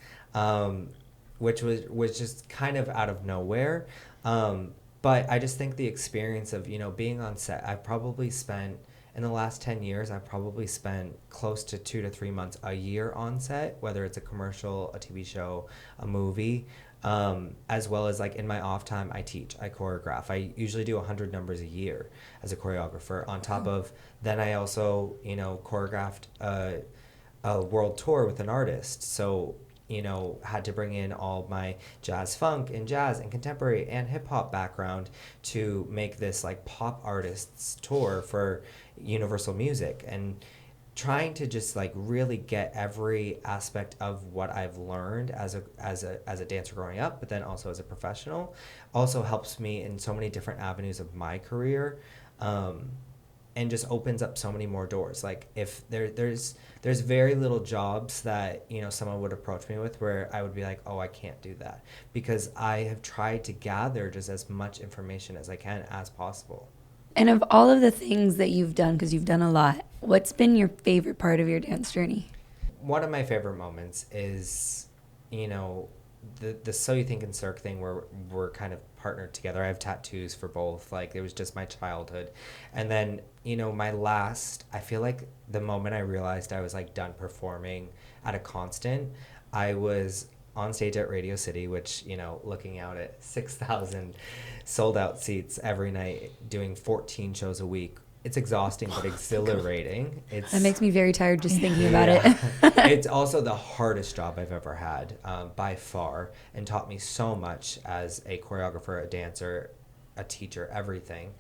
which was just kind of out of nowhere. But I just think the experience of, you know, being on set, I've probably spent, in the last 10 years, I've probably spent close to 2 to 3 months a year on set, whether it's a commercial, a TV show, a movie, as well as like in my off time, I teach, I choreograph. I usually do 100 numbers a year as a choreographer. On top of, then I also, you know, choreographed a world tour with an artist. So, you know, had to bring in all my jazz funk and jazz and contemporary and hip hop background to make this like pop artists tour for Universal Music. And trying to just like really get every aspect of what I've learned as a dancer growing up, but then also as a professional, also helps me in so many different avenues of my career, and just opens up so many more doors. Like if there's very little jobs that, you know, someone would approach me with where I would be like, oh, I can't do that, because I have tried to gather just as much information as I can as possible. And of all of the things that you've done, because you've done a lot, what's been your favorite part of your dance journey? One of my favorite moments is, you know, the So You Think and Cirque thing where we're kind of partnered together. I have tattoos for both. Like, it was just my childhood. And then, you know, I feel like the moment I realized I was like done performing at a constant, I was on stage at Radio City, which, you know, looking out at 6,000 sold out seats every night, doing 14 shows a week. It's exhausting, but exhilarating. That makes me very tired just thinking about it. It's also the hardest job I've ever had, by far, and taught me so much as a choreographer, a dancer, a teacher, everything.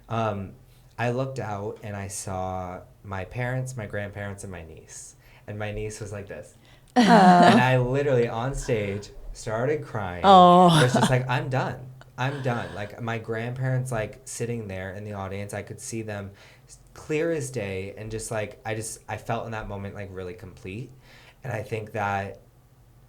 I looked out and I saw my parents, my grandparents, and my niece. And my niece was like this. And I literally, on stage, started crying. Oh. It was just like, I'm done. Like, my grandparents, like, sitting there in the audience, I could see them clear as day, and just like I felt in that moment like really complete. And I think that,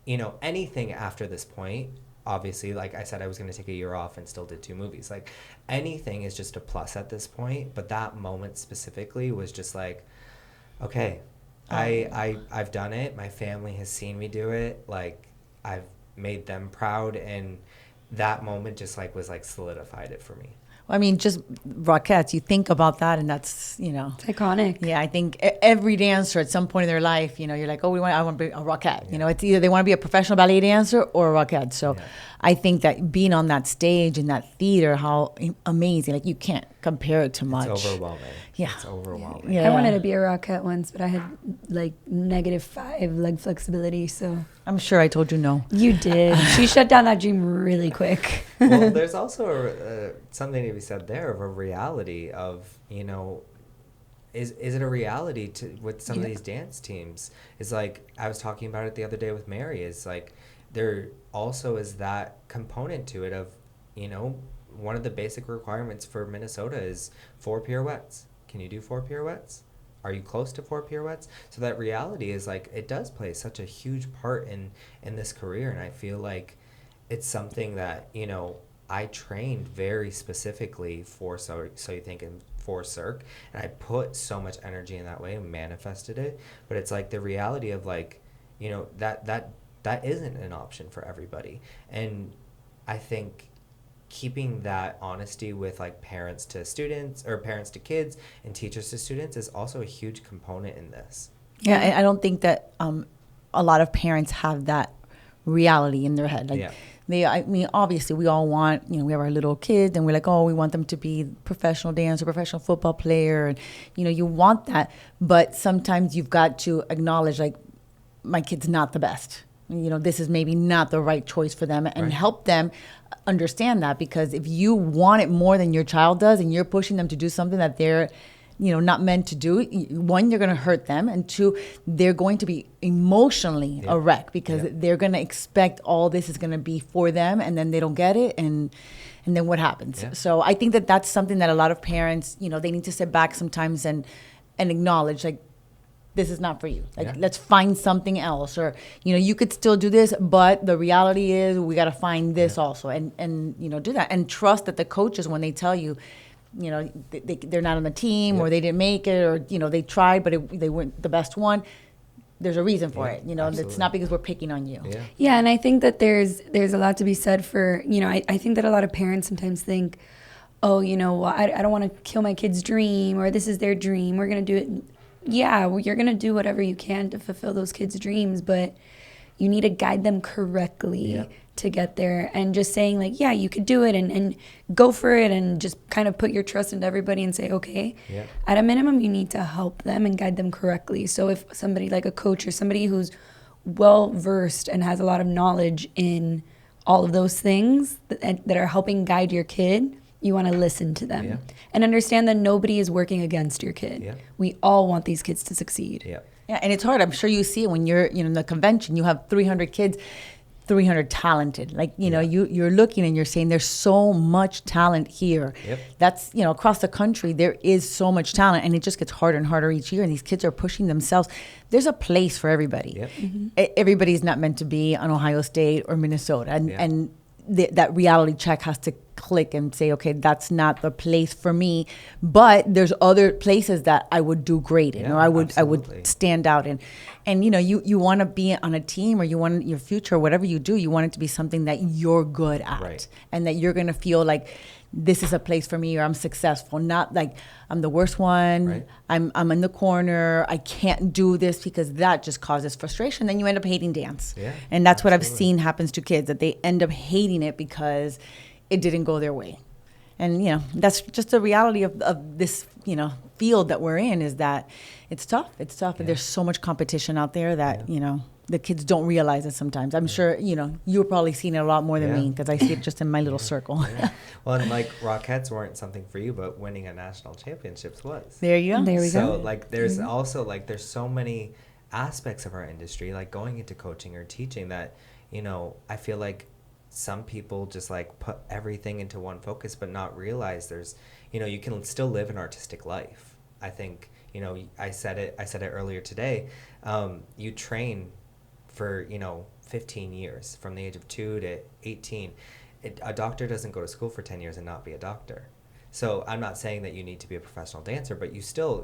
you know, anything after this point, obviously, like I said, I was going to take a year off and still did 2 movies. Like, anything is just a plus at this point, but that moment specifically was just like, okay, I've done it. My family has seen me do it. Like, I've made them proud, and that moment just like was like solidified it for me. I mean, just Rockettes, you think about that, and that's, you know. It's iconic. Yeah, I think every dancer at some point in their life, you know, you're like, oh, I want to be a Rockette. Yeah. You know, it's either they want to be a professional ballet dancer or a Rockette. So Yeah. I think that being on that stage in that theater, how amazing. Like, you can't compare it to much. It's overwhelming. Yeah. It's overwhelming. Yeah. I wanted to be a Rockette once, but I had like -5 leg flexibility, so. I'm sure I told you no. You did. She shut down that dream really quick. Well, there's also something to be said there of a reality of, you know, is it a reality to with some of these dance teams? Is like, I was talking about it the other day with Mary, is like, there also is that component to it of, you know, one of the basic requirements for Minnesota is 4 pirouettes. Can you do 4 pirouettes? Are you close to 4 pirouettes? So that reality is like, it does play such a huge part in this career. And I feel like it's something that, you know, I trained very specifically for So You Think and for Cirque, and I put so much energy in that way and manifested it. But it's like the reality of like, you know, that isn't an option for everybody. And I think keeping that honesty with like parents to students, or parents to kids, and teachers to students is also a huge component in this. Yeah, I don't think that a lot of parents have that reality in their head. Like, Yeah. I mean, obviously, we all want, you know, we have our little kids, and we're like, oh, we want them to be professional dancer, professional football player, and, you know, you want that. But sometimes you've got to acknowledge, like, my kid's not the best. You know, this is maybe not the right choice for them, and help them understand that, because if you want it more than your child does, and you're pushing them to do something that they're, you know, not meant to do, one, you're going to hurt them, and two, they're going to be emotionally a wreck, because they're going to expect all this is going to be for them, and then they don't get it, and then what happens? Yeah. So I think that that's something that a lot of parents, you know, they need to sit back sometimes and acknowledge, like, this is not for you. Like, let's find something else, or, you know, you could still do this, but the reality is we got to find this also, and, you know, do that, and trust that the coaches, when they tell you, you know, they're not on the team, or they didn't make it, or, you know, they tried, but they weren't the best one. There's a reason for it. You know, absolutely. It's not because we're picking on you. Yeah. Yeah, and I think that there's a lot to be said for, you know, I think that a lot of parents sometimes think, oh, you know, well, I don't want to kill my kid's dream, or this is their dream, we're going to do it. Yeah, well, you're going to do whatever you can to fulfill those kids' dreams, but you need to guide them correctly to get there. And just saying, like, yeah, you could do it, and go for it, and just kind of put your trust into everybody and say, okay, at a minimum, you need to help them and guide them correctly. So if somebody like a coach, or somebody who's well-versed and has a lot of knowledge in all of those things that are helping guide your kid, You want to listen to them Yeah. and understand that nobody is working against your kid. Yeah. We all want these kids to succeed. Yeah. Yeah, and it's hard. I'm sure you see it when you're, in the convention. You have 300 kids, 300 talented. Like, you're looking and you're saying there's so much talent here. Yep. That's, across the country, there is so much talent, and it just gets harder and harder each year. And these kids are pushing themselves. There's a place for everybody. Yep. Everybody's not meant to be on Ohio State or Minnesota. And Yeah. that reality check has to click and say, okay, that's not the place for me. But there's other places that I would do great in, Yeah, or I would absolutely. stand out in. And you want to be on a team, or you want your future, whatever you do, you want it to be something that you're good at, Right. and that you're going to feel like this is a place for me, or I'm successful. Not like I'm the worst one. Right. I'm in the corner. I can't do this, because that just causes frustration. Then you end up hating dance. Yeah, And that's what I've absolutely. seen happens to kids, that they end up hating it because it didn't go their way. And, that's just the reality of this, field that we're in, is that it's tough. It's tough. And Yeah. there's so much competition out there that, Yeah. the kids don't realize it sometimes. I'm sure, you've probably seen it a lot more than Yeah. me, because I see it just in my little circle. Yeah. Well, and like Rockettes weren't something for you, but winning a national championships was. There you go. There we So go. like there's also like there's so many aspects of our industry, like going into coaching or teaching, that I feel like some people just like put everything into one focus, but not realize there's you can still live an artistic life. I think I said it earlier today. You train for 15 years from the age of 2 to 18. A doctor doesn't go to school for 10 years and not be a doctor. So I'm not saying that you need to be a professional dancer, but you still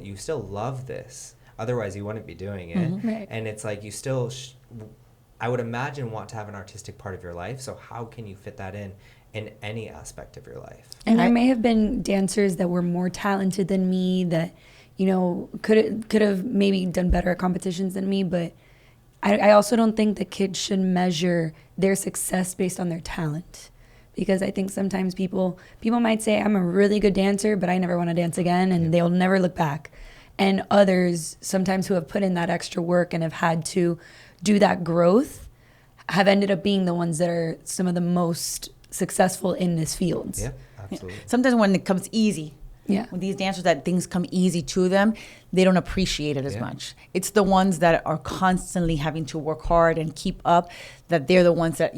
love this. Otherwise, you wouldn't be doing it. Mhm. Right. And it's like you still, I would imagine, want to have an artistic part of your life. So how can you fit that in any aspect of your life? And there may have been dancers that were more talented than me, that could have maybe done better at competitions than me, but I also don't think that kids should measure their success based on their talent, because I think sometimes people might say, I'm a really good dancer, but I never want to dance again, and they'll never look back. And others, sometimes who have put in that extra work and have had to do that growth, have ended up being the ones that are some of the most successful in this field. Yeah, absolutely. Sometimes when it comes easy, Yeah. with these dancers, that things come easy to them, they don't appreciate it as Yeah. much. It's the ones that are constantly having to work hard and keep up, that they're the ones that,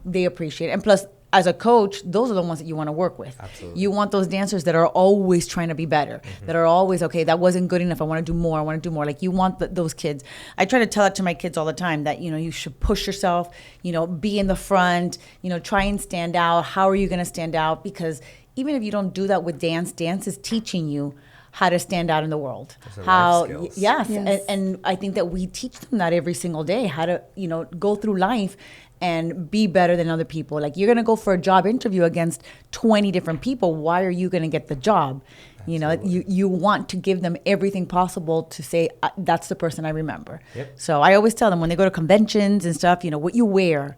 they appreciate. And plus, as a coach, those are the ones that you want to work with. Absolutely. You want those dancers that are always trying to be better, that are always, okay, that wasn't good enough, I want to do more, Like, you want those kids. I try to tell it to my kids all the time, that, you should push yourself, be in the front, try and stand out. How are you going to stand out? Because even if you don't do that with dance is teaching you how to stand out in the world. Those are life skills. Yes. Yes. And I think that we teach them that every single day, how to, go through life and be better than other people. Like, you're going to go for a job interview against 20 different people. Why are you going to get the job? Absolutely. You want to give them everything possible to say, that's the person I remember. Yep. So I always tell them, when they go to conventions and stuff, what you wear,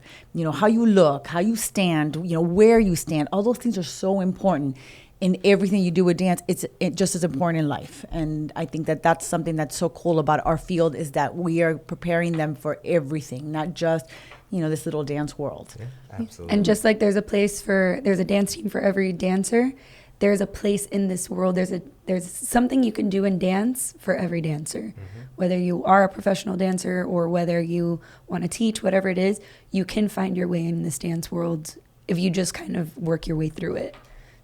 how you look, how you stand, where you stand, all those things are so important in everything you do with dance. It's just as important in life. And I think that that's something that's so cool about our field, is that we are preparing them for everything, not just, this little dance world. Yeah, absolutely. And just like there's a dance team for every dancer, there's a place in this world. There's something you can do in dance for every dancer. Whether you are a professional dancer or whether you want to teach, whatever it is, you can find your way in this dance world if you just kind of work your way through it.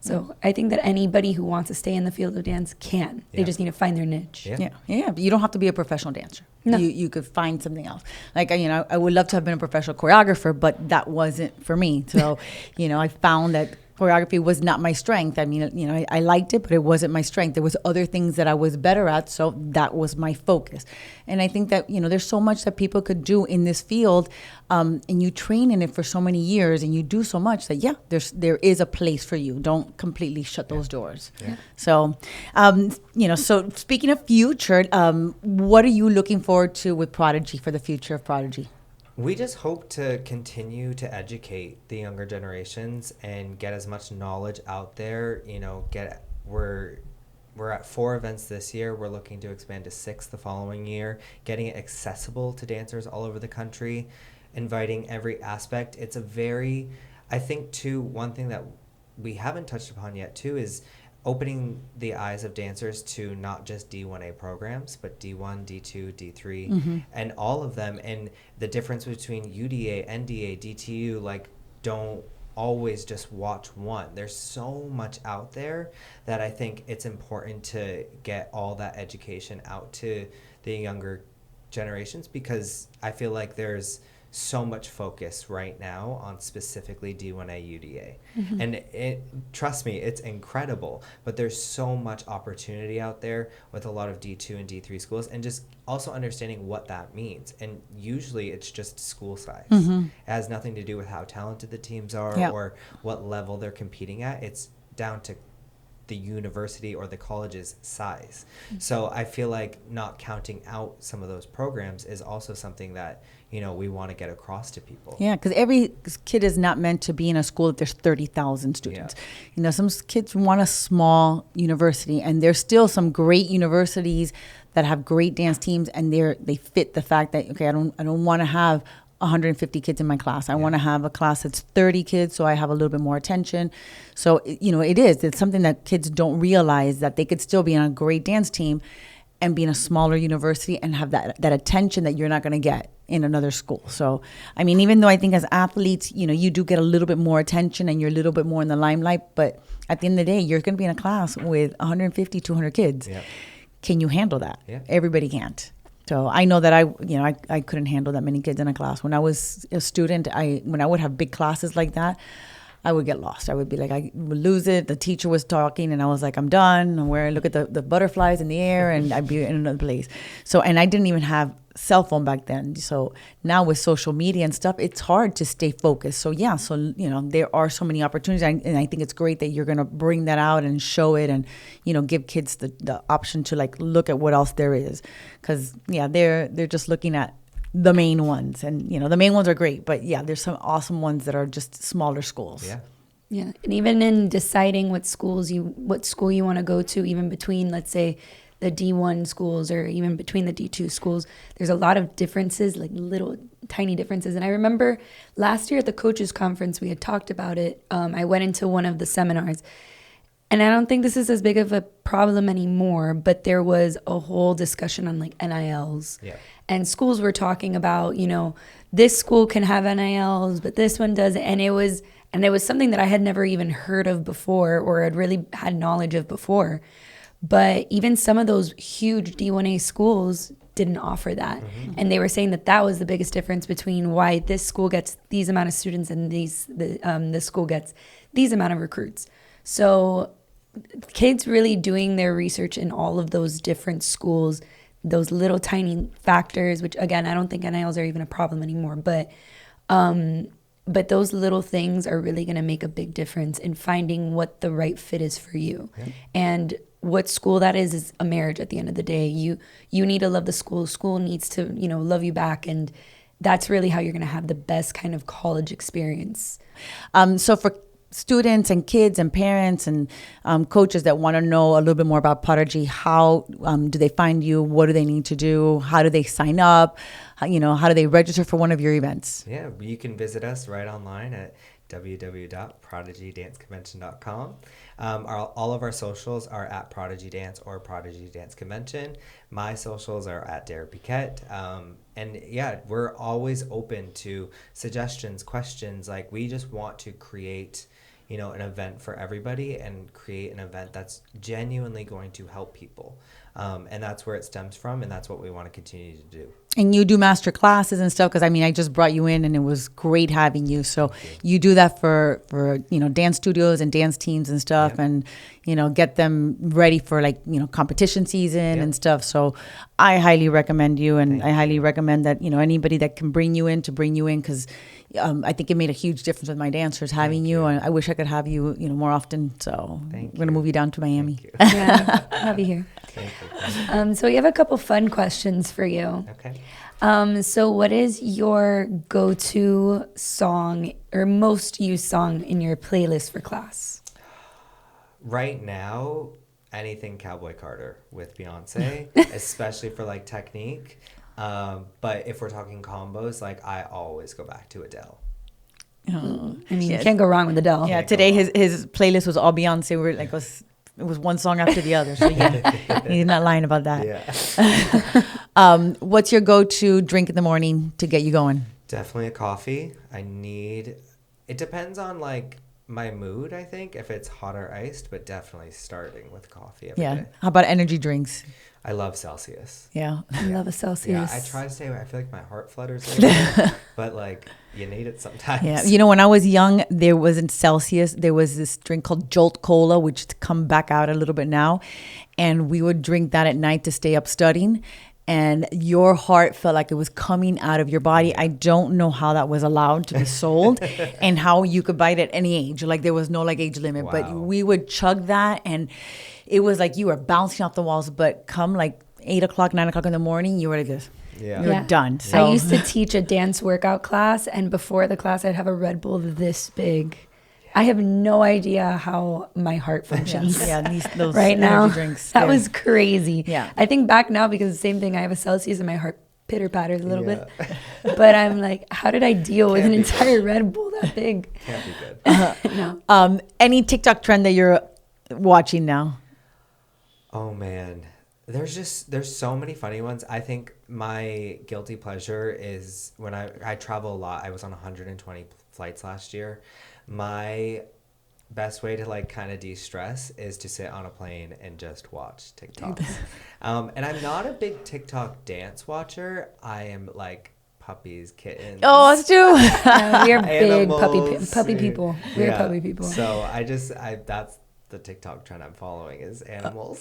So I think that anybody who wants to stay in the field of dance can. They Yeah. just need to find their niche. Yeah. Yeah. But you don't have to be a professional dancer. No. You could find something else. Like, I would love to have been a professional choreographer, but that wasn't for me. So, I found that choreography was not my strength. I mean, I liked it, but it wasn't my strength. There was other things that I was better at, so that was my focus. And I think that, there's so much that people could do in this field, and you train in it for so many years, and you do so much that, there is a place for you. Don't completely shut those doors. Yeah. So, so speaking of future, what are you looking forward to with Prodigy, for the future of Prodigy? We just hope to continue to educate the younger generations and get as much knowledge out there. We're at 4 events this year. We're looking to expand to 6 the following year, getting it accessible to dancers all over the country, inviting every aspect. I think too, one thing that we haven't touched upon yet too is opening the eyes of dancers to not just D1A programs, but D1, D2, D3, and all of them. And the difference between UDA, NDA, DTU, like, don't always just watch one. There's so much out there that I think it's important to get all that education out to the younger generations, because I feel like there's so much focus right now on specifically D1A UDA. And trust me, it's incredible, but there's so much opportunity out there with a lot of D2 and D3 schools, and just also understanding what that means. And usually it's just school size. It has nothing to do with how talented the teams are or what level they're competing at. It's down to the university or the college's size. So I feel like not counting out some of those programs is also something that, you know, we want to get across to people. Yeah, because every kid is not meant to be in a school that there's 30,000 students. You know, some kids want a small university, and there's still some great universities that have great dance teams, and they fit the fact that, okay, I don't want to have 150 kids in my class. I want to have a class that's 30 kids, so I have a little bit more attention. So, you know, it's something that kids don't realize, that they could still be on a great dance team and be in a smaller university and have that attention that you're not going to get in another school. So, I mean, even though I think as athletes, you know, you do get a little bit more attention and you're a little bit more in the limelight, but at the end of the day, you're going to be in a class with 150, 200 kids. Yep. Can you handle that? Yeah. Everybody can't. So I know that I couldn't handle that many kids in a class. When I was a student, when I would have big classes like that, I would get lost. I would be like, I would lose it. The teacher was talking and I was like, I'm done. And where I look at the butterflies in the air, and I'd be in another place. So, and I didn't even have cell phone back then. So now with social media and stuff, it's hard to stay focused. So yeah, so, you know, there are so many opportunities, and I think it's great that you're going to bring that out and show it, and, you know, give kids the option to like look at what else there is. Cause yeah, they're just looking at the main ones, and, you know, the main ones are great, but yeah, there's some awesome ones that are just smaller schools. Yeah. And even in deciding what school you want to go to, even between, let's say, the D1 schools or even between the D2 schools, there's a lot of differences, like little tiny differences. And I remember last year at the coaches conference, we had talked about it. I went into one of the seminars, and I don't think this is as big of a problem anymore, but there was a whole discussion on like NILs. Yeah. And schools were talking about, you know, this school can have NILs, but this one doesn't. And it was something that I had never even heard of before, or had really had knowledge of before. But even some of those huge D1A schools didn't offer that. And they were saying that was the biggest difference between why this school gets these amount of students and this school gets these amount of recruits. So kids really doing their research in all of those different schools, those little tiny factors, which again, I don't think NILs are even a problem anymore, but those little things are really going to make a big difference in finding what the right fit is for you. And what school that is a marriage at the end of the day. You need to love the school. School needs to, you know, love you back. And that's really how you're going to have the best kind of college experience. So for students and kids and parents and coaches that want to know a little bit more about Prodigy, how do they find you? What do they need to do? How do they sign up? How do they register for one of your events? Yeah, you can visit us right online at www.prodigydanceconvention.com. All of our socials are at Prodigy Dance or Prodigy Dance Convention. My socials are at Derek Piquette. And yeah, we're always open to suggestions, questions. Like, we just want to create, you know, an event for everybody, and create an event that's genuinely going to help people. And that's where it stems from, and that's what we want to continue to do. And you do master classes and stuff, because I mean, I just brought you in and it was great having you. So you do that for dance studios and dance teams and stuff, and, you know, get them ready for, like, you know, competition season and stuff. So I highly recommend you, and I highly recommend that, you know, anybody that can bring you in, because I think it made a huge difference with my dancers having you. And I wish I could have you, you know, more often. So we're going to move you down to Miami. Yeah, I'll have you here. Thank you. So we have a couple fun questions for you. Okay. So what is your go-to song or most used song in your playlist for class? Right now, anything Cowboy Carter with Beyonce, especially for like technique. But if we're talking combos, like, I always go back to Adele. I mean, you can't go wrong with Adele. Yeah, today his playlist was all Beyonce. It was one song after the other. So yeah, he's not lying about that. Yeah. What's your go-to drink in the morning to get you going? Definitely a coffee. It depends on like my mood, I think, if it's hot or iced, but definitely starting with coffee every day. How about energy drinks? I love Celsius. Yeah. I love a Celsius. Yeah, I try to stay away. I feel like my heart flutters a little bit, but like you need it sometimes. Yeah. You know, when I was young, there wasn't Celsius. There was this drink called Jolt Cola, which has come back out a little bit now. And we would drink that at night to stay up studying. And your heart felt like it was coming out of your body. I don't know how that was allowed to be sold and how you could buy it at any age. Like there was no like age limit, but we would chug that and it was like you were bouncing off the walls, but come like 8 o'clock, 9 o'clock in the morning, you were just, you're done. So I used to teach a dance workout class, and before the class, I'd have a Red Bull this big. I have no idea how my heart functions. Those right now. Drinks, that was crazy. Yeah. I think back now because the same thing. I have a Celsius and my heart pitter patters a little bit. But I'm like, how did I deal with an entire Red Bull that big? Can't be good. No. Any TikTok trend that you're watching now? Oh man, there's so many funny ones. I think my guilty pleasure is when I travel a lot. I was on 120 flights last year. My best way to like kind of de-stress is to sit on a plane and just watch TikToks. And I'm not a big TikTok dance watcher. I am like puppies, kittens. Oh, us too. We are big Animals. puppy people. We're puppy people. So that's the TikTok trend I'm following is animals.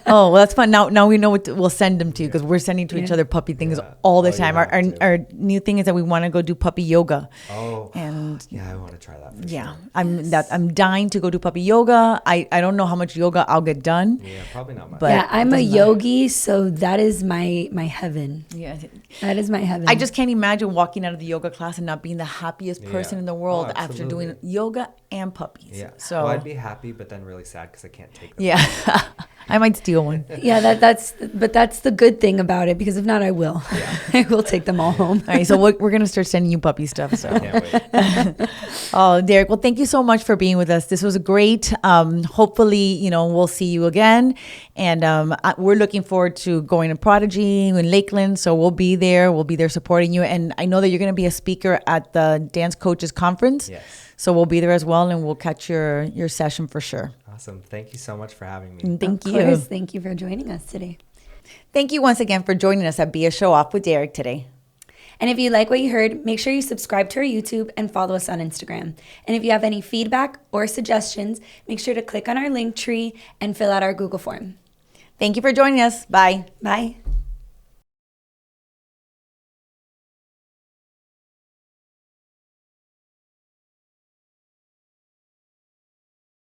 Oh, well, that's fun. Now we know what we'll send them to because we're sending to each other puppy things all the time. Our new thing is that we want to go do puppy yoga. Oh, and yeah, I want to try that for sure. I'm dying to go do puppy yoga. I don't know how much yoga I'll get done. Yeah, probably not much. But yeah, I'm a yogi, so that is my heaven. Yeah, that is my heaven. I just can't imagine walking out of the yoga class and not being the happiest person in the world after doing yoga and puppies. Yeah, so I'd be happy, but then really sad because I can't take them. Yeah. I might steal one. Yeah, that's the good thing about it, because if not, I will. Yeah. I will take them all home. All right, so we're gonna start sending you puppy stuff. So. I can't wait. Oh, Derek, well, thank you so much for being with us. This was great. Hopefully, we'll see you again. And we're looking forward to going to Prodigy in Lakeland. So we'll be there. We'll be there supporting you. And I know that you're going to be a speaker at the Dance Coaches Conference. Yes. So we'll be there as well, and we'll catch your session for sure. Awesome. Thank you so much for having me. Thank you. Of course. Thank you for joining us today. Thank you once again for joining us at B.A.Showoff with Derek today. And if you like what you heard, make sure you subscribe to our YouTube and follow us on Instagram. And if you have any feedback or suggestions, make sure to click on our link tree and fill out our Google form. Thank you for joining us. Bye. Bye.